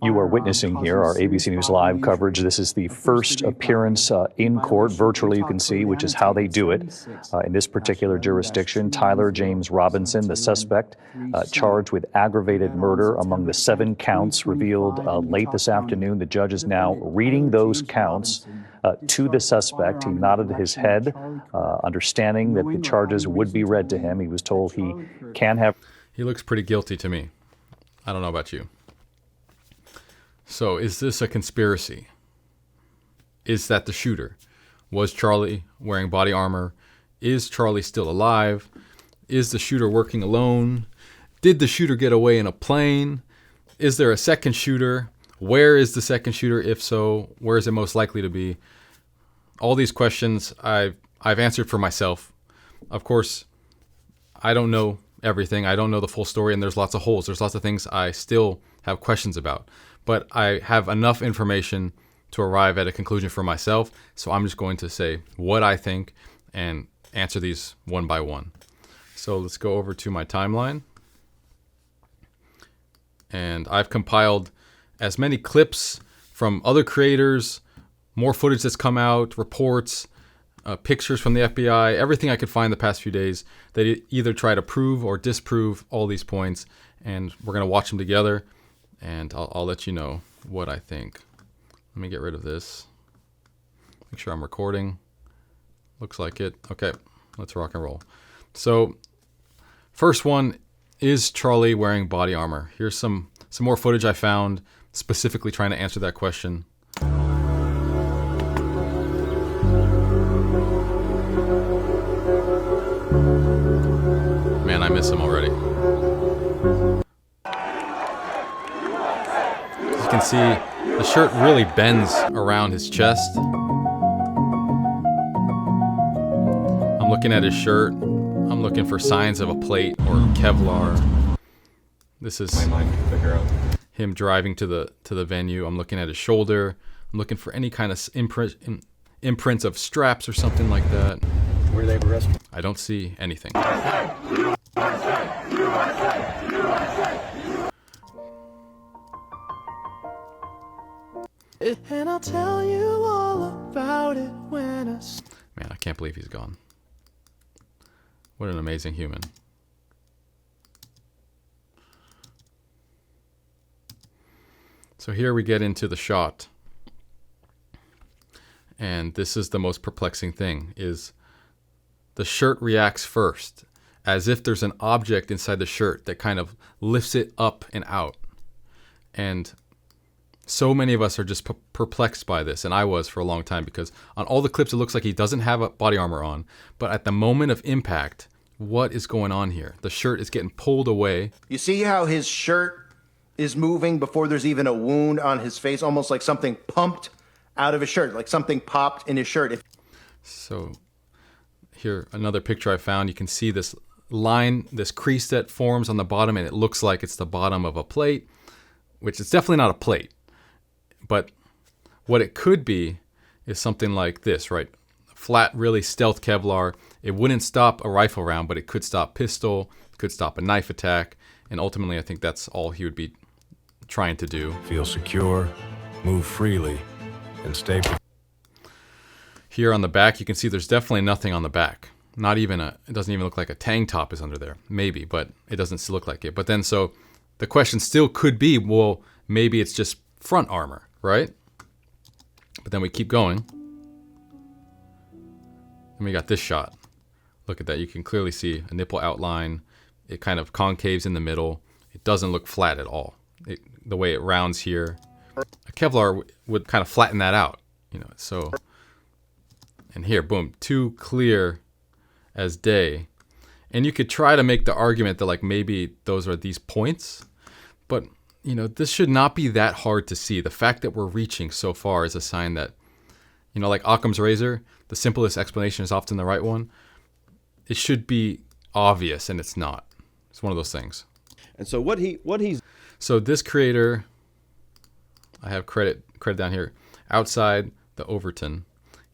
You are witnessing here our ABC News Live coverage. This is the first appearance in court, virtually, you can see, which is how they do it. In this particular jurisdiction, Tyler James Robinson, the suspect, charged with aggravated murder among the 7 counts revealed late this afternoon. The judge is now reading those counts to the suspect. He nodded his head, understanding that the charges would be read to him. He was told he can have... He looks pretty guilty to me. I don't know about you. So, is this a conspiracy? Is that the shooter? Was Charlie wearing body armor? Is Charlie still alive? Is the shooter working alone? Did the shooter get away in a plane? Is there a second shooter? Where is the second shooter? If so, where is it most likely to be? All these questions I've answered for myself. Of course, I don't know everything. I don't know the full story, and there's lots of holes. There's lots of things I still have questions about. But I have enough information to arrive at a conclusion for myself, so I'm just going to say what I think and answer these one by one. So let's go over to my timeline. And I've compiled as many clips from other creators, more footage that's come out, reports, pictures from the FBI, everything I could find the past few days that either try to prove or disprove all these points, and we're going to watch them together. And I'll let you know what I think. Let me get rid of this. Make sure I'm recording. Looks like it. Okay, let's rock and roll. So, first one, is Charlie wearing body armor? Here's some more footage I found specifically trying to answer that question. Man, I miss him already. You can see the shirt really bends around his chest. I'm looking at his shirt. I'm looking for signs of a plate or Kevlar. This is him driving to the venue. I'm looking at his shoulder. I'm looking for any kind of imprints of straps or something like that. Were they arrested? I don't see anything. And I'll tell you all about it when I... Man, I can't believe he's gone. What an amazing human. So here we get into the shot. And this is the most perplexing thing, is the shirt reacts first, as if there's an object inside the shirt that kind of lifts it up and out. And so many of us are just perplexed by this, and I was for a long time, because on all the clips it looks like he doesn't have a body armor on, but at the moment of impact, what is going on here? The shirt is getting pulled away. You see how his shirt is moving before there's even a wound on his face, almost like something pumped out of his shirt, like something popped in his shirt. So here, another picture I found, you can see this line, this crease that forms on the bottom, and it looks like it's the bottom of a plate, which is definitely not a plate. But what it could be is something like this, right? Flat, really stealth Kevlar. It wouldn't stop a rifle round, but it could stop pistol, could stop a knife attack, and ultimately I think that's all he would be trying to do. Feel secure, move freely, and stay... Here on the back, you can see there's definitely nothing on the back. Not even it doesn't even look like a tank top is under there. Maybe, but it doesn't look like it. But then, so the question still could be, well, maybe it's just front armor, right? But then we keep going. And we got this shot. Look at that. You can clearly see a nipple outline. It kind of concaves in the middle. It doesn't look flat at all. The way it rounds here. A Kevlar would kind of flatten that out, you know. So, and here, boom, too clear as day. And you could try to make the argument that like maybe those are these points, but you know, this should not be that hard to see. The fact that we're reaching so far is a sign that, you know, like Occam's razor, the simplest explanation is often the right one. It should be obvious, and it's not. It's one of those things. And so so this creator, I have credit down here, outside the Overton.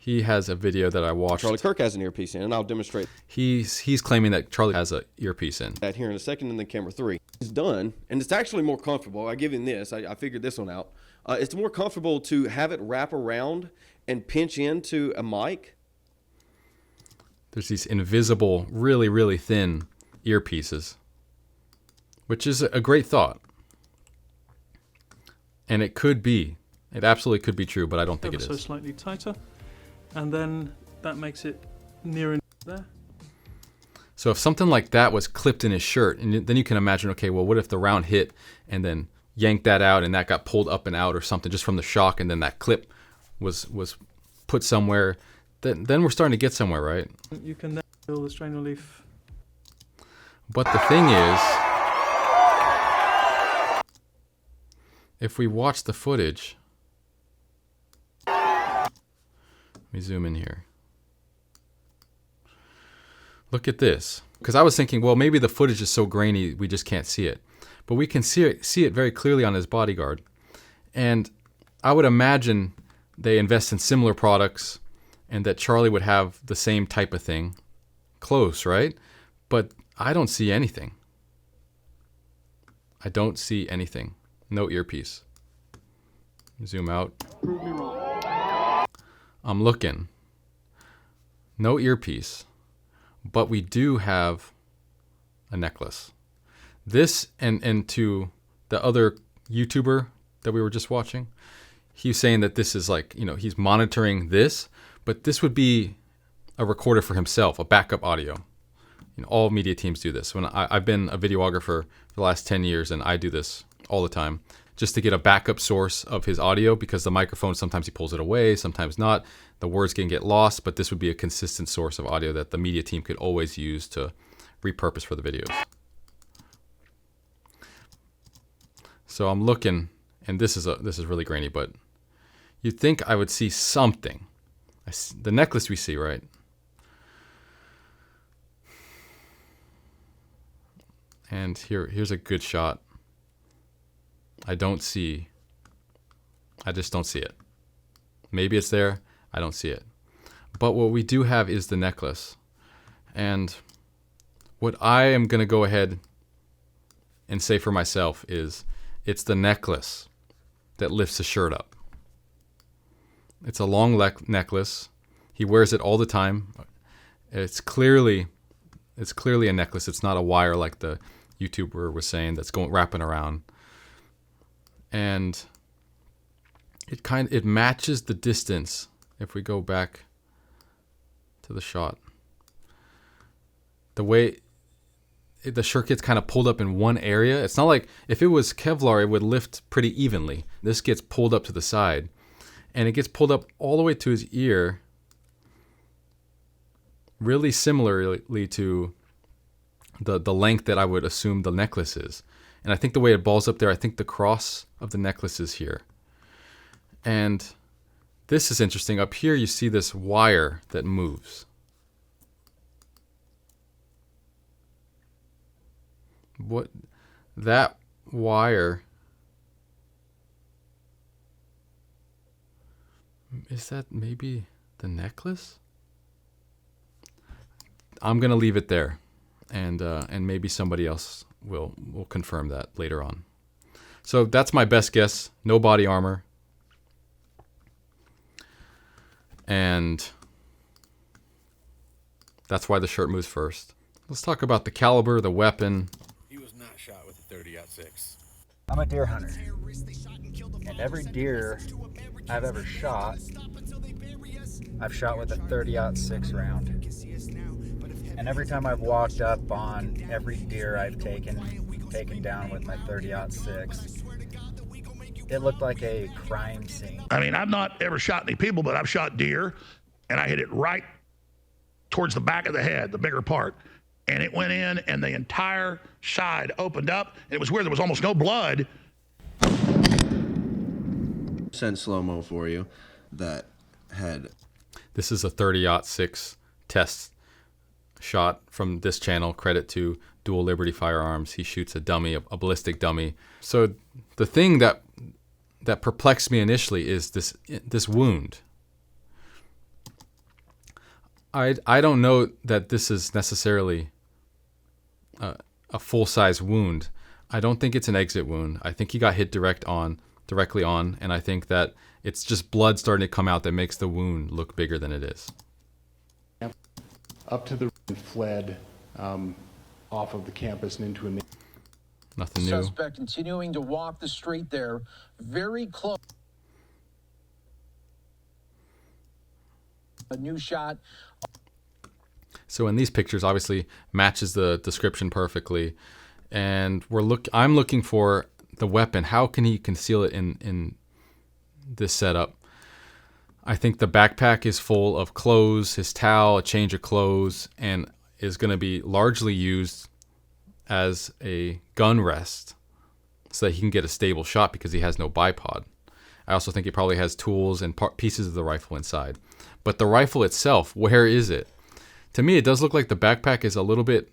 He has a video that I watched. Charlie Kirk has an earpiece in, and I'll demonstrate He's claiming that Charlie has an earpiece in. that here in a second. And then camera 3 is done, and it's actually more comfortable. I give him this. I figured this one out. It's more comfortable to have it wrap around and pinch into a mic. There's these invisible, really, really thin earpieces, which is a great thought. And it could be. It absolutely could be true, but I don't think it is. So slightly tighter, and then that makes it near in there. So if something like that was clipped in his shirt, and then you can imagine, okay, well, what if the round hit and then yanked that out and that got pulled up and out or something just from the shock, and then that clip was put somewhere, then we're starting to get somewhere, right? You can then feel the strain relief. But the thing is, if we watch the footage, let me zoom in here. Look at this. Because I was thinking, well, maybe the footage is so grainy we just can't see it. But we can see it very clearly on his bodyguard. And I would imagine they invest in similar products and that Charlie would have the same type of thing. Close, right? But I don't see anything. I don't see anything. No earpiece. Zoom out. I'm looking. No earpiece. But we do have a necklace. This and to the other YouTuber that we were just watching, he's saying that this is like, he's monitoring this, but this would be a recorder for himself, a backup audio. All media teams do this. When I've been a videographer for the last 10 years, and I do this all the time, just to get a backup source of his audio, because the microphone, sometimes he pulls it away, sometimes not. The words can get lost, but this would be a consistent source of audio that the media team could always use to repurpose for the videos. So I'm looking, and this is really grainy, but you'd think I would see something. The necklace we see, right? And here's a good shot. I just don't see it. Maybe it's there. I don't see it. But what we do have is the necklace. And what I am going to go ahead and say for myself is it's the necklace that lifts the shirt up. It's a long necklace. He wears it all the time. It's clearly a necklace. It's not a wire like the YouTuber was saying that's wrapping around. And it matches the distance. If we go back to the shot, the way the shirt gets kind of pulled up in one area. It's not like if it was Kevlar, it would lift pretty evenly. This gets pulled up to the side, and it gets pulled up all the way to his ear, really similarly to the length that I would assume the necklace is. And I think the way it balls up there, I think the cross of the necklace is here. And this is interesting. Up here you see this wire that moves. What that wire, is that maybe the necklace? I'm gonna leave it there, and maybe somebody else will confirm that later on. So that's my best guess. No body armor. And that's why the shirt moves first. Let's talk about the caliber, the weapon. He was not shot with a 30-06. I'm a deer hunter, and every deer I've ever shot, I've shot with a 30-06 round. And every time I've walked up on every deer I've taken down with my 30-06, it looked like a crime scene. I mean, I've not ever shot any people, but I've shot deer, and I hit it right towards the back of the head, the bigger part. And it went in, and the entire side opened up. And it was weird. There was almost no blood. Send slow-mo for you that had... This is a 30-06 test shot from this channel. Credit to Dual Liberty Firearms. He shoots a dummy, a ballistic dummy. So the thing that perplexed me initially is this wound. I don't know that this is necessarily a full-size wound. I don't think it's an exit wound. I think he got hit directly on, and I think that it's just blood starting to come out that makes the wound look bigger than it is. Up to the and fled off of the campus and into a nothing new. Suspect continuing to walk the street there, very close. A new shot. So in these pictures, obviously matches the description perfectly, and I'm looking for the weapon. How can he conceal it in this setup? I think the backpack is full of clothes, his towel, a change of clothes, and is going to be largely used as a gun rest so that he can get a stable shot because he has no bipod. I also think he probably has tools and pieces of the rifle inside. But the rifle itself, where is it? To me, it does look like the backpack is a little bit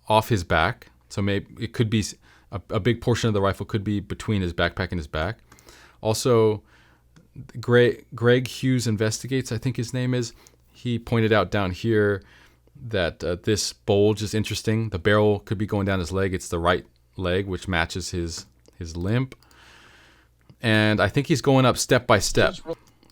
off his back. So maybe it could be a big portion of the rifle could be between his backpack and his back. Also, Greg Hughes Investigates, I think his name is. He pointed out down here that this bulge is interesting. The barrel could be going down his leg. It's the right leg, which matches his limp. And I think he's going up step by step.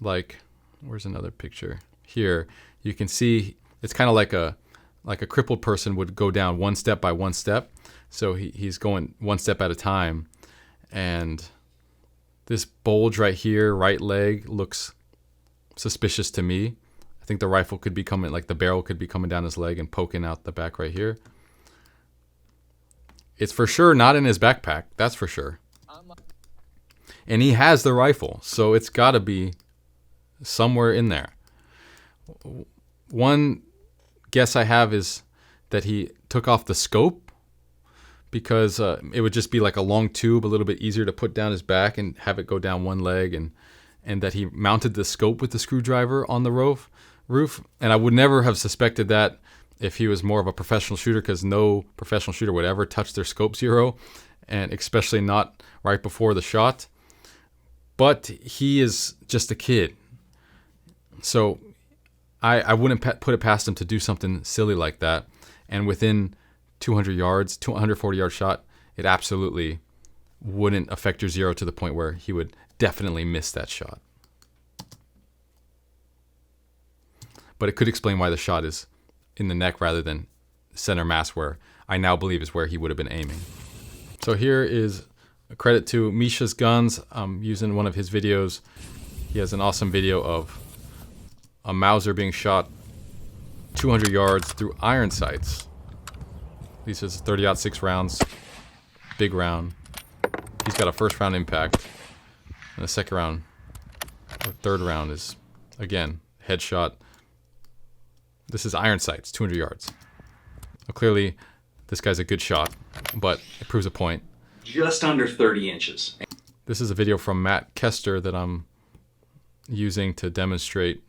Like, where's another picture? Here, you can see it's kind of like a crippled person would go down one step by one step. So he's going one step at a time. And this bulge right here, right leg, looks suspicious to me. I think the rifle could be coming, like the barrel could be coming down his leg and poking out the back right here. It's for sure not in his backpack. That's for sure. And he has the rifle, so it's got to be somewhere in there. One guess I have is that he took off the scope because it would just be like a long tube, a little bit easier to put down his back and have it go down one leg, and that he mounted the scope with the screwdriver on the roof. And I would never have suspected that if he was more of a professional shooter, because no professional shooter would ever touch their scope zero, and especially not right before the shot. But he is just a kid. So I wouldn't put it past him to do something silly like that. And within 200 yards, 240-yard shot, it absolutely wouldn't affect your zero to the point where he would definitely miss that shot. But it could explain why the shot is in the neck rather than center mass, where I now believe is where he would have been aiming. So here is a credit to Misha's Guns. I'm using one of his videos. He has an awesome video of a Mauser being shot 200 yards through iron sights. These are 30-06 rounds, big round. He's got a first round impact, and the second round, or third round is, again, headshot. This is iron sights, 200 yards. Well, clearly, this guy's a good shot, but it proves a point. Just under 30 inches. This is a video from Matt Kester that I'm using to demonstrate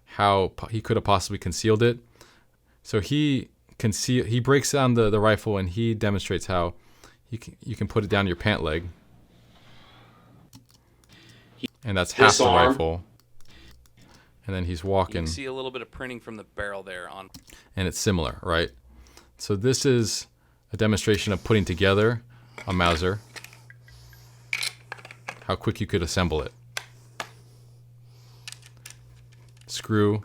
how he could have possibly concealed it. So he breaks down the rifle, and he demonstrates how you can put it down your pant leg, and that's half the rifle. And then he's walking. You can see a little bit of printing from the barrel there on. And it's similar, right? So this is a demonstration of putting together a Mauser. How quick you could assemble it. Screw.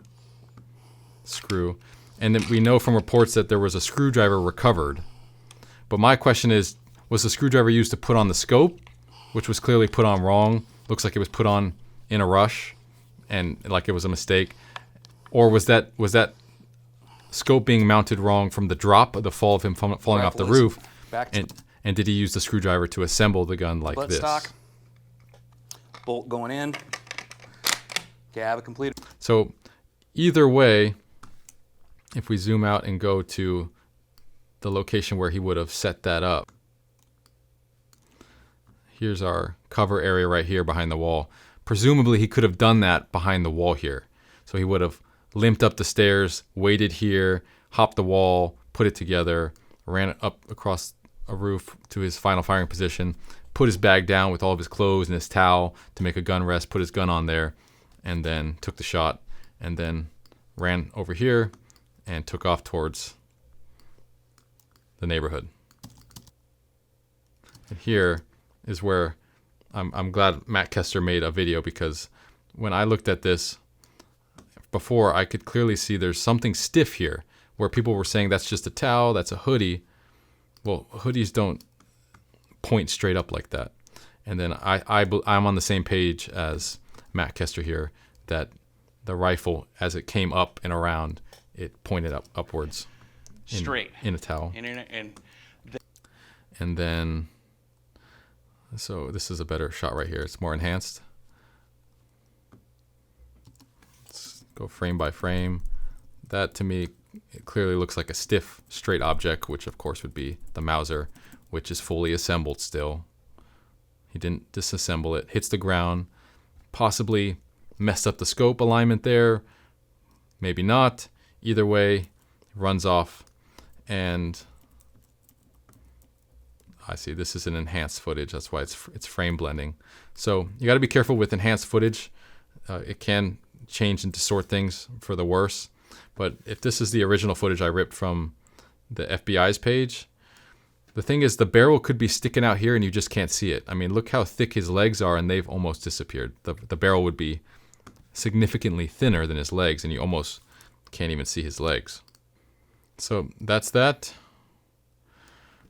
And then we know from reports that there was a screwdriver recovered. But my question is, was the screwdriver used to put on the scope, which was clearly put on wrong? Looks like it was put on in a rush, and like it was a mistake. Or was that scope being mounted wrong from the drop of the fall of him falling off the roof? And did he use the screwdriver to assemble the gun like this? Stock, bolt going in. Okay, I have it completed. So either way, if we zoom out and go to the location where he would have set that up, here's our cover area right here behind the wall. Presumably he could have done that behind the wall here. So he would have limped up the stairs, waited here, hopped the wall, put it together, ran it up across a roof to his final firing position, put his bag down with all of his clothes and his towel to make a gun rest, put his gun on there, and then took the shot, and then ran over here and took off towards the neighborhood. And here is where I'm glad Matt Kester made a video, because when I looked at this before, I could clearly see there's something stiff here where people were saying that's just a towel, that's a hoodie. Well, hoodies don't point straight up like that. And then I'm on the same page as Matt Kester here, that the rifle, as it came up and around, it pointed upwards. Straight. In a towel. And then, so this is a better shot right here. It's more enhanced. Let's go frame by frame. That, to me, it clearly looks like a stiff, straight object, which of course would be the Mauser, which is fully assembled still. He didn't disassemble it. Hits the ground. Possibly messed up the scope alignment there. Maybe not. Either way, runs off. And I see this is an enhanced footage. That's why it's frame blending. So you got to be careful with enhanced footage. It can change and distort things for the worse. But if this is the original footage I ripped from the FBI's page, the thing is the barrel could be sticking out here and you just can't see it. I mean, look how thick his legs are, and they've almost disappeared. The barrel would be significantly thinner than his legs, and you almost can't even see his legs. So that's that.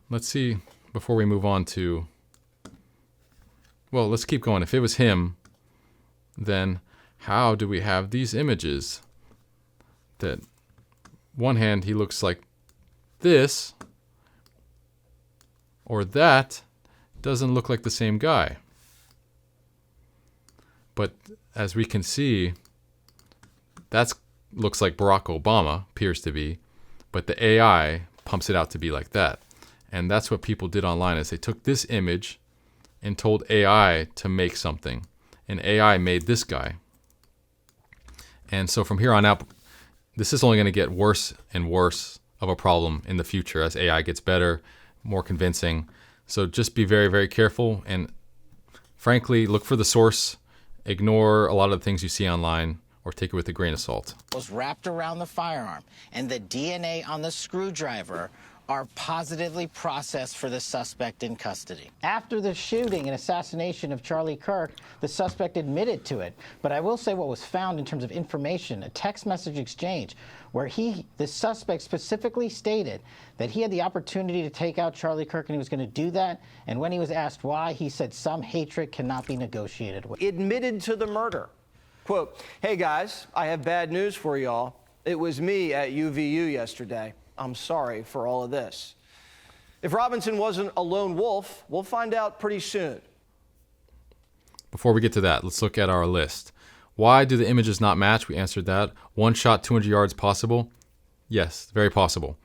Let's see, before we move on to, well, let's keep going. If it was him, then how do we have these images that one hand he looks like this, or that doesn't look like the same guy? But as we can see, that looks like Barack Obama, appears to be, but the AI pumps it out to be like that. And that's what people did online, is they took this image and told AI to make something, and AI made this guy. And so from here on out, this is only going to get worse and worse of a problem in the future as AI gets better, more convincing. So just be very, very careful, and frankly, look for the source. Ignore a lot of the things you see online, or take it with a grain of salt. Was wrapped around the firearm, and the DNA on the screwdriver are positively processed for the suspect in custody. After the shooting and assassination of Charlie Kirk, the suspect admitted to it. But I will say what was found in terms of information, a text message exchange where the suspect specifically stated that he had the opportunity to take out Charlie Kirk and he was going to do that. And when he was asked why, he said some hatred cannot be negotiated with. Admitted to the murder. Quote, "Hey guys, I have bad news for y'all. It was me at UVU yesterday. I'm sorry for all of this." If Robinson wasn't a lone wolf, we'll find out pretty soon. Before we get to that, let's look at our list. Why do the images not match? We answered that. One shot, 200 yards possible? Yes, very possible.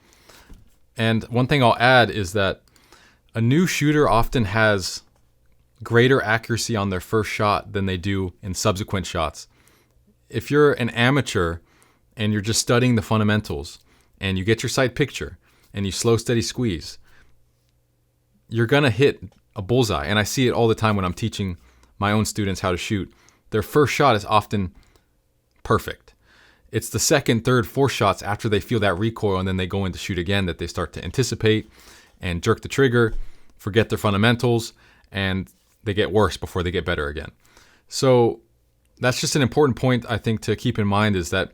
And one thing I'll add is that a new shooter often has greater accuracy on their first shot than they do in subsequent shots. If you're an amateur and you're just studying the fundamentals, and you get your sight picture, and you slow, steady squeeze, you're going to hit a bullseye. And I see it all the time when I'm teaching my own students how to shoot. Their first shot is often perfect. It's the second, third, fourth shots after they feel that recoil and then they go in to shoot again that they start to anticipate and jerk the trigger, forget their fundamentals, and they get worse before they get better again. So that's just an important point, I think, to keep in mind, is that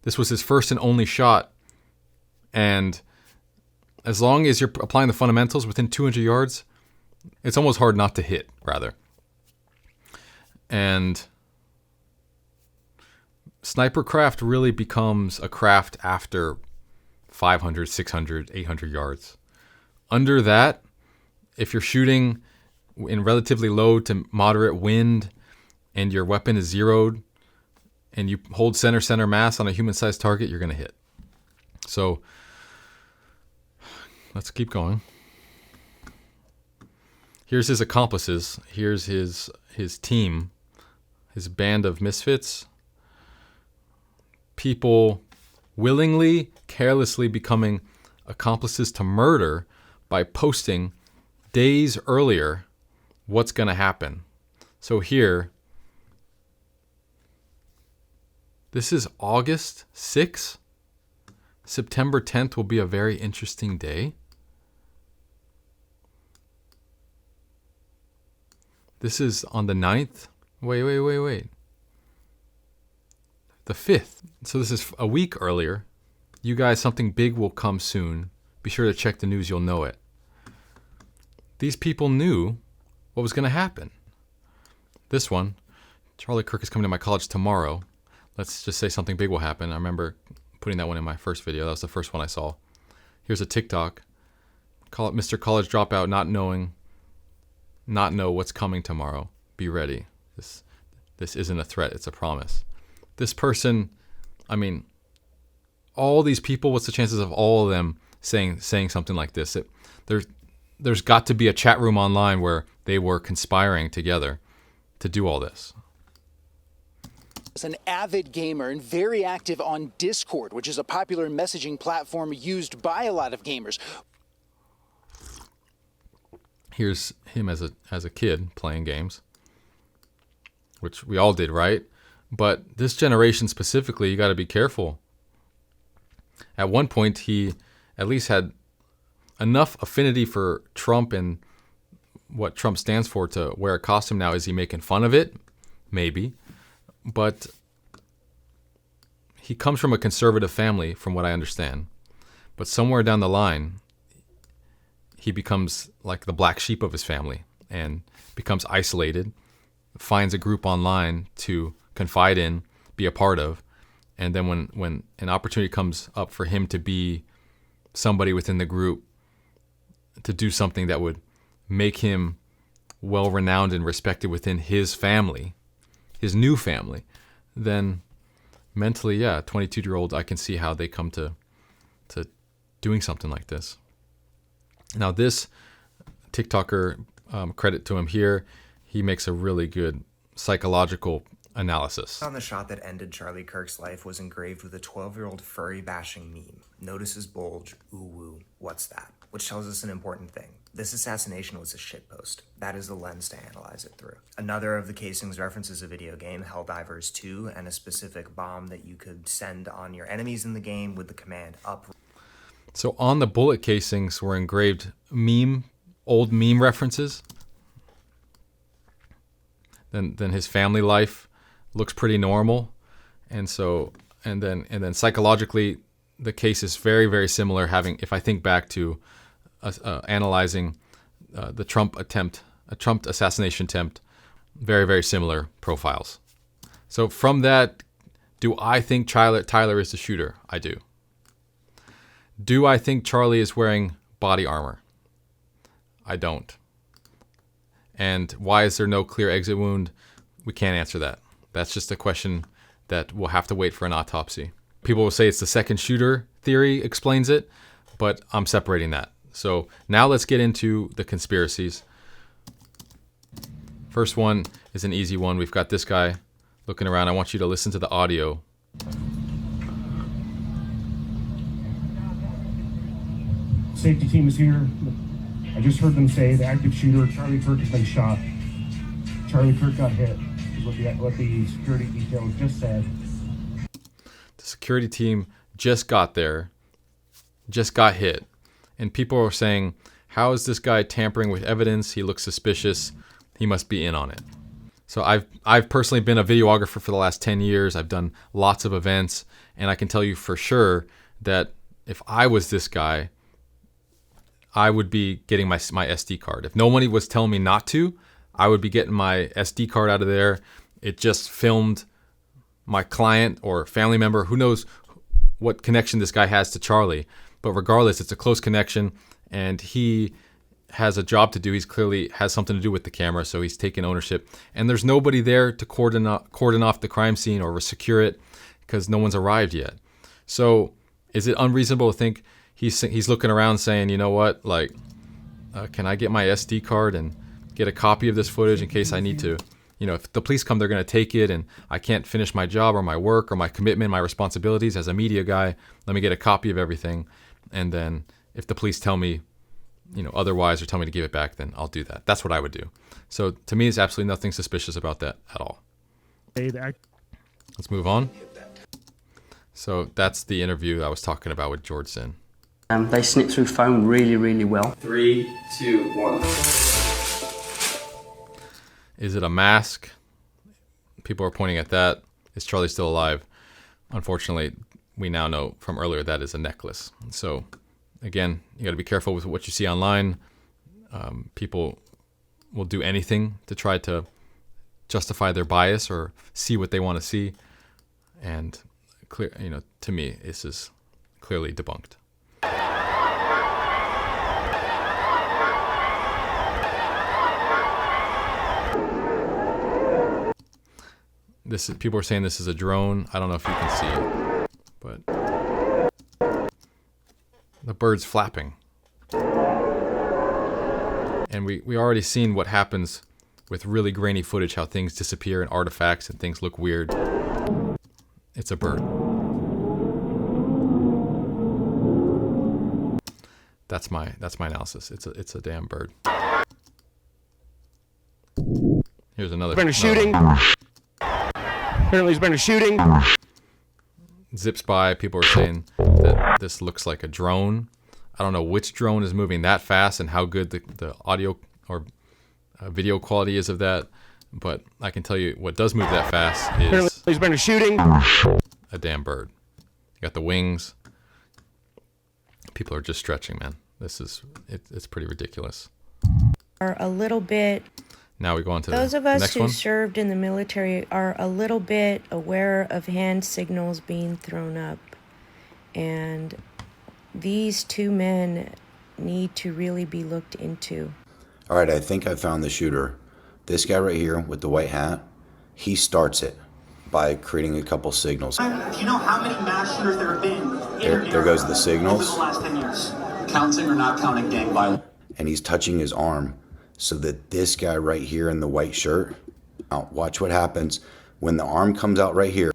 this was his first and only shot. And as long as you're applying the fundamentals within 200 yards, it's almost hard not to hit, rather. And sniper craft really becomes a craft after 500, 600, 800 yards. Under that, if you're shooting in relatively low to moderate wind and your weapon is zeroed and you hold center mass on a human-sized target, you're going to hit. So let's keep going. Here's his accomplices. Here's his team, his band of misfits. People willingly, carelessly becoming accomplices to murder by posting days earlier what's going to happen. So here, This is August 6th. September 10th will be a very interesting day. This is on the 9th. Wait. The 5th. So this is a week earlier. You guys, something big will come soon. Be sure to check the news, you'll know it. These people knew what was going to happen. This one, Charlie Kirk is coming to my college tomorrow. Let's just say something big will happen. I remember putting that one in my first video. That was the first one I saw. Here's a TikTok. Call it Mr. College Dropout, not know what's coming tomorrow. Be ready. This isn't a threat, it's a promise. This person, I mean, all these people, what's the chances of all of them saying something like this? There's got to be a chat room online where they were conspiring together to do all this. An avid gamer and very active on Discord, which is a popular messaging platform used by a lot of gamers. Here's him as a kid playing games, which we all did, right? But this generation specifically, you got to be careful. At one point, he at least had enough affinity for Trump and what Trump stands for to wear a costume. Now, is he making fun of it? Maybe. But he comes from a conservative family, from what I understand. But somewhere down the line, he becomes like the black sheep of his family and becomes isolated, finds a group online to confide in, be a part of. And then when an opportunity comes up for him to be somebody within the group, to do something that would make him well-renowned and respected within his family, his new family, then mentally, yeah, 22-year-old, I can see how they come to doing something like this. Now this TikToker, credit to him here, he makes a really good psychological analysis. On the shot that ended Charlie Kirk's life was engraved with a 12-year-old furry bashing meme. Notice his bulge, ooh woo, what's that? Which tells us an important thing. This assassination was a shitpost. That is the lens to analyze it through. Another of the casings references a video game, Helldivers 2, and a specific bomb that you could send on your enemies in the game with the command up. So on the bullet casings were engraved old meme references. Then his family life looks pretty normal, and then psychologically, the case is very, very similar. If I think back to analyzing the Trump assassination attempt, very, very similar profiles. So from that, do I think Tyler is the shooter? I do. Do I think Charlie is wearing body armor? I don't. And why is there no clear exit wound? We can't answer that. That's just a question that we'll have to wait for an autopsy. People will say it's the second shooter theory explains it, but I'm separating that. So now let's get into the conspiracies. First one is an easy one. We've got this guy looking around. I want you to listen to the audio. Safety team is here. I just heard them say the active shooter, Charlie Kirk, has been shot. Charlie Kirk got hit, is what the security detail just said. The security team just got there, just got hit. And people are saying, how is this guy tampering with evidence? He looks suspicious. He must be in on it. So I've personally been a videographer for the last 10 years. I've done lots of events, and I can tell you for sure that if I was this guy, I would be getting my SD card. If nobody was telling me not to, I would be getting my SD card out of there. It just filmed my client or family member. Who knows what connection this guy has to Charlie. But regardless, it's a close connection, and he has a job to do. He's clearly has something to do with the camera, so he's taking ownership. And there's nobody there to cordon off the crime scene or secure it because no one's arrived yet. So is it unreasonable to think he's looking around saying, you know what, like, can I get my SD card and get a copy of this footage in case I need to, if the police come, they're going to take it and I can't finish my job or my work or my commitment, my responsibilities as a media guy. Let me get a copy of everything. And then if the police tell me, otherwise or tell me to give it back, then I'll do that. That's what I would do. So to me, there's absolutely nothing suspicious about that at all. Let's move on. So that's the interview I was talking about with George Zinn. They snip through foam really, really well. 3, 2, 1. Is it a mask? People are pointing at that. Is Charlie still alive? Unfortunately, we now know from earlier that is a necklace. So, again, you got to be careful with what you see online. People will do anything to try to justify their bias or see what they want to see. And clear, to me, this is clearly debunked. People are saying this is a drone. I don't know if you can see it, but the bird's flapping. And we already seen what happens with really grainy footage, how things disappear and artifacts and things look weird. It's a bird. That's my analysis. It's a damn bird. Here's another. Been a shooting. Apparently there's been a shooting. Zips by. People are saying that this looks like a drone. I don't know which drone is moving that fast and how good the audio or video quality is of that. But I can tell you what does move that fast is Apparently there's been a shooting. A damn bird. You got the wings. People are just stretching, man. It's pretty ridiculous. Are a little bit. Now we go on to those the of us next who one. served in the military are a little bit aware of hand signals being thrown up, and these two men need to really be looked into. All right, I think I found the shooter. This guy right here with the white hat, he starts it by creating a couple signals. Do you know how many mass shooters there have been? There goes the signals. Over the last 10 years. Counting or not counting gang violence? And he's touching his arm so that this guy right here in the white shirt, now watch what happens when the arm comes out right here.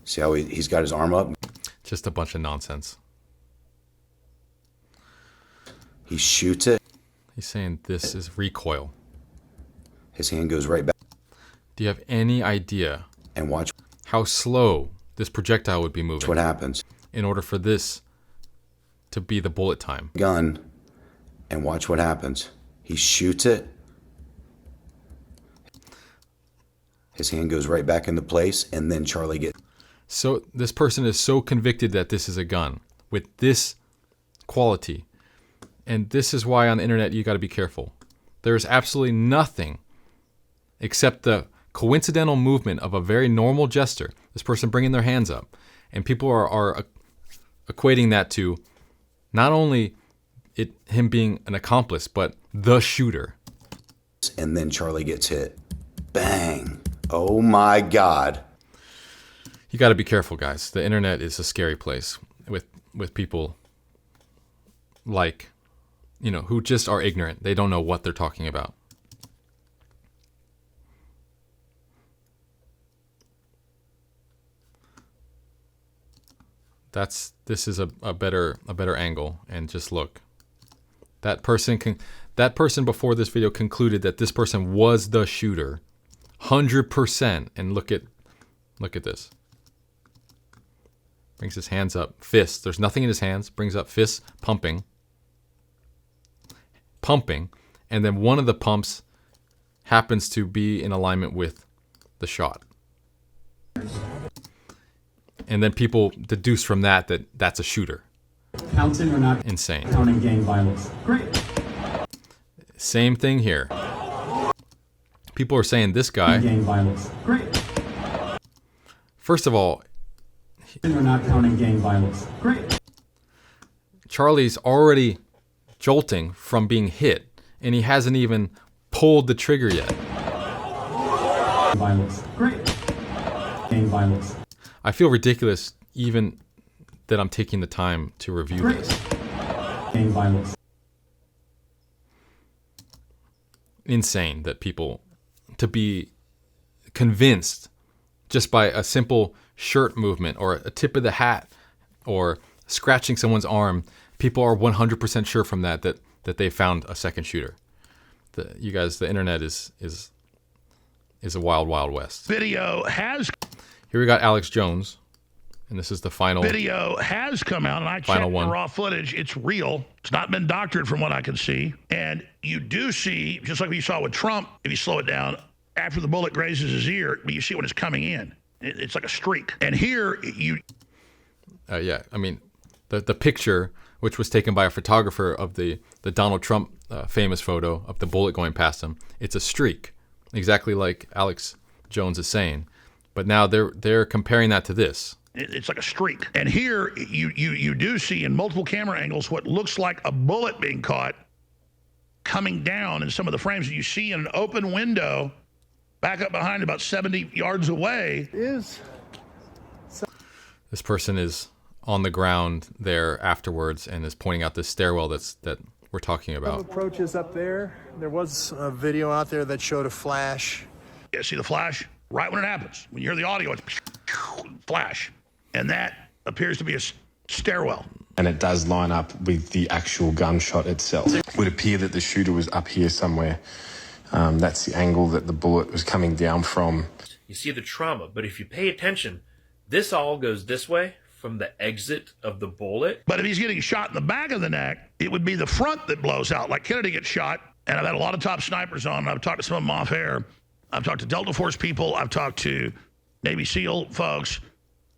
See how he's got his arm up? Just a bunch of nonsense. He shoots it. He's saying this is recoil. His hand goes right back. Do you have any idea and watch how slow this projectile would be moving? What happens in order for this to be the bullet time? Gun, and watch what happens. He shoots it. His hand goes right back into place, and then Charlie gets. So this person is so convicted that this is a gun with this quality. And this is why on the internet you got to be careful. There's absolutely nothing except the coincidental movement of a very normal gesture. This person bringing their hands up. And people are equating that to not only him being an accomplice, but the shooter. And then Charlie gets hit. Bang. Oh my God. You got to be careful, guys. The internet is a scary place with people like, who just are ignorant. They don't know what they're talking about. This is a better angle, and just look. That person before this video concluded that this person was the shooter, 100%. And look at this. Brings his hands up, fists. There's nothing in his hands. Brings up fists, pumping, and then one of the pumps happens to be in alignment with the shot. And then people deduce from that that's a shooter. Counting or not insane. Counting gang violence. Great. Same thing here. People are saying this guy. Gang violence. Great. First of all, we're not counting gang violence. Great. Charlie's already jolting from being hit, and he hasn't even pulled the trigger yet. Violence. Great. Gang violence. I feel ridiculous even that I'm taking the time to review this. Gang violence. Insane that people, to be convinced just by a simple shirt movement or a tip of the hat or scratching someone's arm, people are 100% sure from that they found a second shooter. You guys, the internet is a wild, wild west. Video has. Here we got Alex Jones, And this is the final video has come out, and I checked the raw footage. It's real. It's not been doctored from what I can see. And you do see, just like we saw with Trump, if you slow it down, after the bullet grazes his ear, but you see when it's coming in. It's like a streak. And here you... yeah, I mean, the picture, which was taken by a photographer of the Donald Trump famous photo of the bullet going past him, it's a streak, exactly like Alex Jones is saying. But now they're comparing that to this. It's like a streak. And here you do see in multiple camera angles what looks like a bullet being caught coming down in some of the frames. You see in an open window back up behind about 70 yards away. This person is on the ground there afterwards and is pointing out this stairwell that we're talking about. Approaches up there. There was a video out there that showed a flash. Yeah, see the flash? Right when it happens. When you hear the audio, it's flash. And that appears to be a stairwell. And it does line up with the actual gunshot itself. It would appear that the shooter was up here somewhere. That's the angle that the bullet was coming down from. You see the trauma, but if you pay attention, this all goes this way from the exit of the bullet. But if he's getting shot in the back of the neck, it would be the front that blows out. Like Kennedy gets shot, and I've had a lot of top snipers on, and I've talked to some of them off air. I've talked to Delta Force people. I've talked to Navy SEAL folks,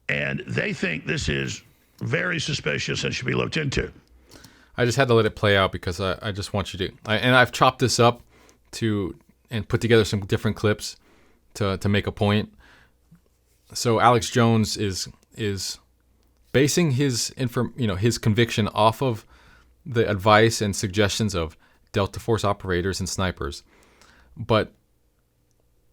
and they think this is very suspicious and should be looked into. I just had to let it play out because I just want you to... and I've chopped this up and put together some different clips to make a point. So Alex Jones is basing his his conviction off of the advice and suggestions of Delta Force operators and snipers. But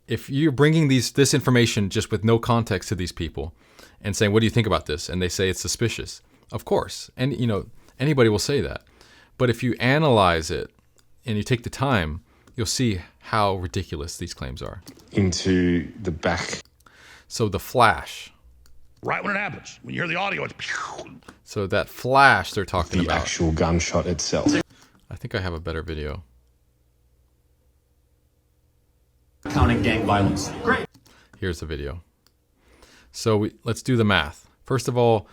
if you're bringing this information just with no context to these people and saying, what do you think about this? And they say it's suspicious. Of course. And, anybody will say that. But if you analyze it and you take the time, you'll see how ridiculous these claims are. Into the back. So the flash. Right when it happens. When you hear the audio, it's... So that flash they're talking about. The actual gunshot itself. I think I have a better video. Counting gang violence. Great. Here's the video. So let's do the math. First of all,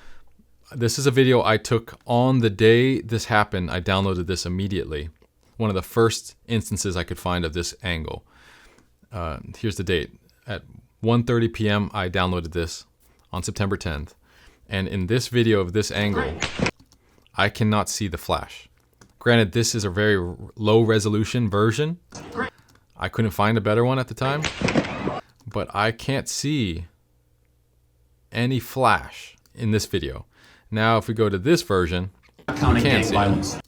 this is a video I took on the day this happened. I downloaded this immediately. One of the first instances I could find of this angle. Here's the date. At 1:30 p.m. I downloaded this on September 10th. And in this video of this angle, I cannot see the flash. Granted, this is a very low resolution version. I couldn't find a better one at the time. But I can't see any flash in this video. Now, if we go to this version, you can see it.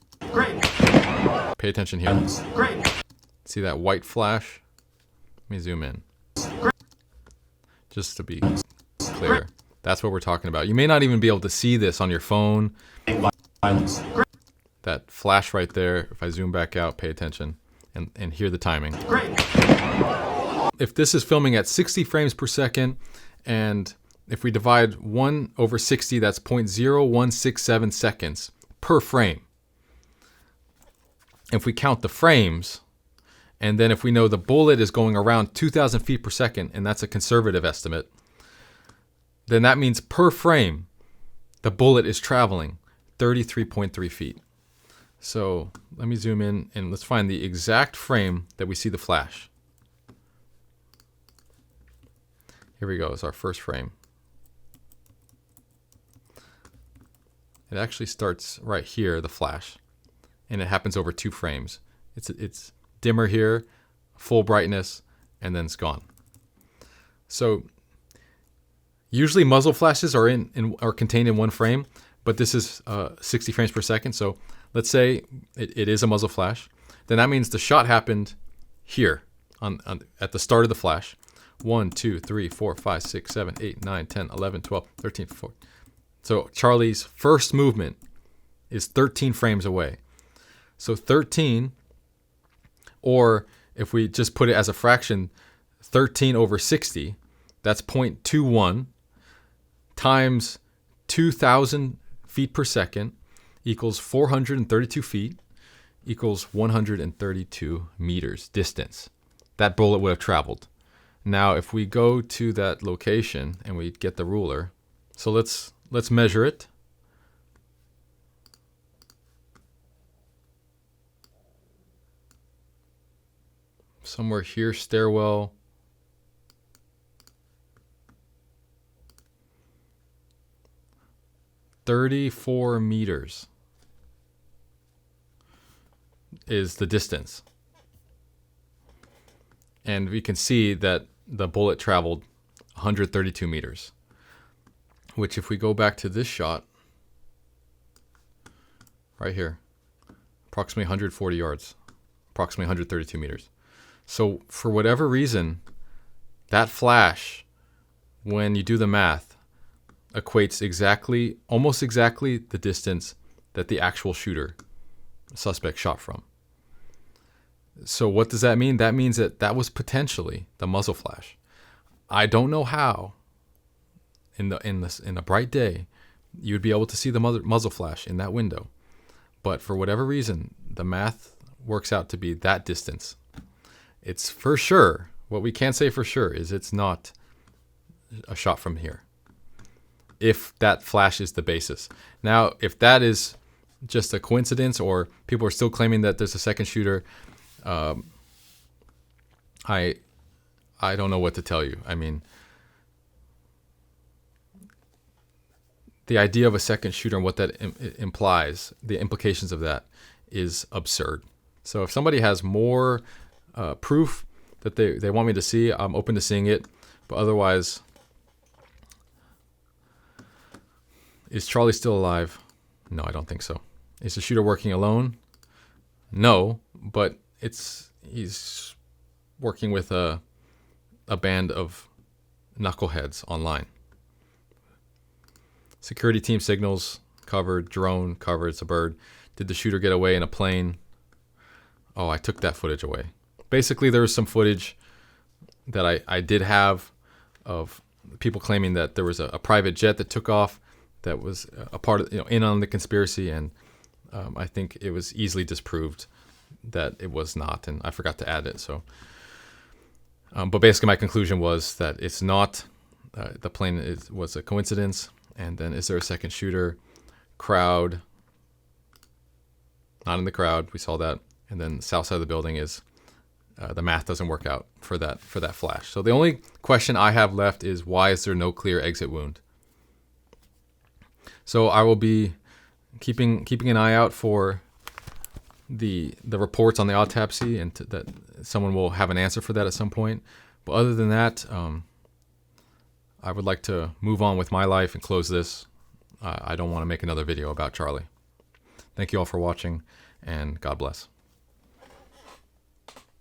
Pay attention here. See that white flash? Let me zoom in. Just to be clear. That's what we're talking about. You may not even be able to see this on your phone. That flash right there, if I zoom back out, pay attention, and hear the timing. If this is filming at 60 frames per second, and if we divide 1 over 60, that's 0.0167 seconds per frame. If we count the frames, and then if we know the bullet is going around 2,000 feet per second, and that's a conservative estimate, then that means per frame, the bullet is traveling 33.3 feet. So let me zoom in and let's find the exact frame that we see the flash. Here we go, it's our first frame. It actually starts right here, the flash, and it happens over 2 frames. It's dimmer here, full brightness, and then it's gone. So usually muzzle flashes are contained in 1 frame, but this is 60 frames per second. So let's say it is a muzzle flash. Then that means the shot happened here at the start of the flash. 1, 2, 3, 4, 5, 6, 7, 8, 9, 10, 11, 12, 13, 14. So Charlie's first movement is 13 frames away. So 13, or if we just put it as a fraction, 13 over 60, that's 0.21 times 2,000 feet per second equals 432 feet equals 132 meters distance. That bullet would have traveled. Now, if we go to that location and we get the ruler, So let's measure it. Somewhere here, stairwell. "34 meters is the distance. And we can see that the bullet traveled 132 meters. Which, if we go back to this shot, right here, approximately 140 yards, approximately 132 meters. So for whatever reason, that flash, when you do the math, equates exactly, almost exactly the distance that the actual shooter, suspect, shot from. So what does that mean? That means that that was potentially the muzzle flash. I don't know how in a bright day you would be able to see the muzzle flash in that window. But for whatever reason, the math works out to be that distance. It's for sure, what we can say for sure is it's not a shot from here, if that flash is the basis. Now, if that is just a coincidence, or people are still claiming that there's a second shooter, I don't know what to tell you. I mean, the idea of a second shooter and what that implies, the implications of that, is absurd. So if somebody has more proof that they want me to see, I'm open to seeing it. But otherwise, is Charlie still alive? No, I don't think so. Is the shooter working alone? No, but he's working with a band of knuckleheads online. Security team signals covered, drone covered, it's a bird. Did the shooter get away in a plane? Oh, I took that footage away. Basically, there was some footage that I did have of people claiming that there was a private jet that took off that was a part of, in on the conspiracy, and I think it was easily disproved that it was not, and I forgot to add it. So, but basically, my conclusion was that it's not. The plane was a coincidence. And then, is there a second shooter? Crowd. Not in the crowd. We saw that. And then the south side of the building is the math doesn't work out for that flash. So the only question I have left is, why is there no clear exit wound? So I will be keeping an eye out for the reports on the autopsy, and that someone will have an answer for that at some point. But other than that, I would like to move on with my life and close this. I don't want to make another video about Charlie. Thank you all for watching, and God bless.